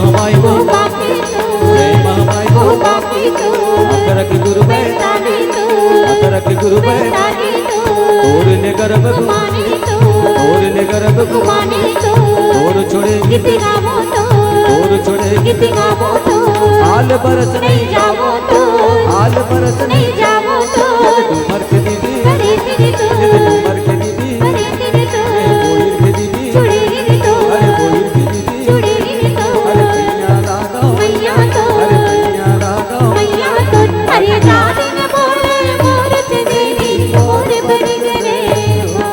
महामाई वो जय महामाई वो अकरक गुरु बैताली अकरक गुरु बैताली तोरने गर्भ गुमानी तोरने गर्भ गुमानी तोर छोड़े गीत गावो तोर छोड़े गीत गावो तो हाल बरस नहीं जावो तो हाल बरस नहीं जावो तो तुमर के दीदी अरे दीदी तो तुमर के दीदी अरे दीदी तो बोलिर के दीदी छोड़े दीदी तो अरे बोलिर के दीदी छोड़े दीदी तो अरे मैया लागा मैया तो अरे मैया लागा मैया तो अरे जाने न बोले मूरत देवी मोर बन गए हो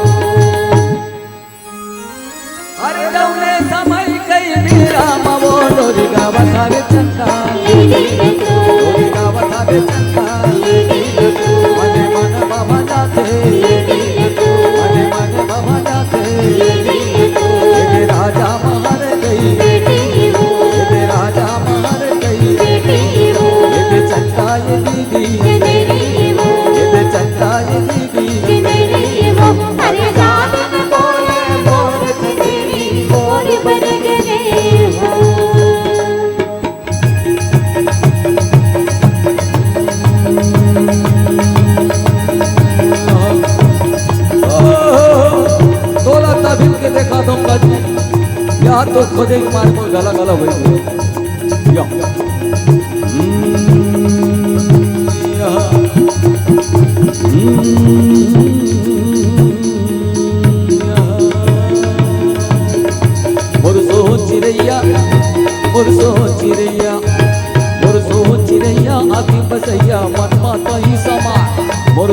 अरे दौले समय कई मेरा मवो लोरी गावा थारे चंदा लोरी गावा थारे चंदा मने मन बाबा जाते मने मन बाबा जाते ये राजा मार गई ये राजा मार गई ये चंदा ये दीदी ये चंदा ये दीदी अरे जाने न बोले मूरत देवी मोर बन गए हो तोला तभी के देखा दूंगा यार तो खुद एक मार को गला गला हुई चिरैया आखी बसैया मन माता ही समान मोर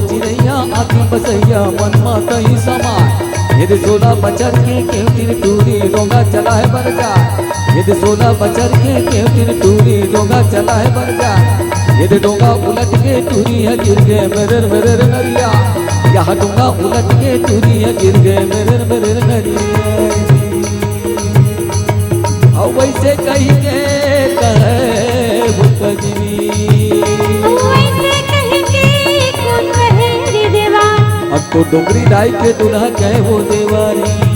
चिरैया आखी बसैया मन माता ही समान यदि 16 बचर के केव तीर टूरी डोंगा चला है बरजा यदि 16 बचर के केव तीर टूरी डोंगा चला है बरजा यदि डोंगा उलट के टूरी है गिर गए मेरे मेरे नरिया यहाँ डोंगा उलट के टूरी है गिर गए मेरे मेरे नरिया और वैसे कही के कहे भुकजनी वैसे कहीं के कौन कहे रे देवा अब तो डोंगरी डाई के दुल्हा कहे वो देवारी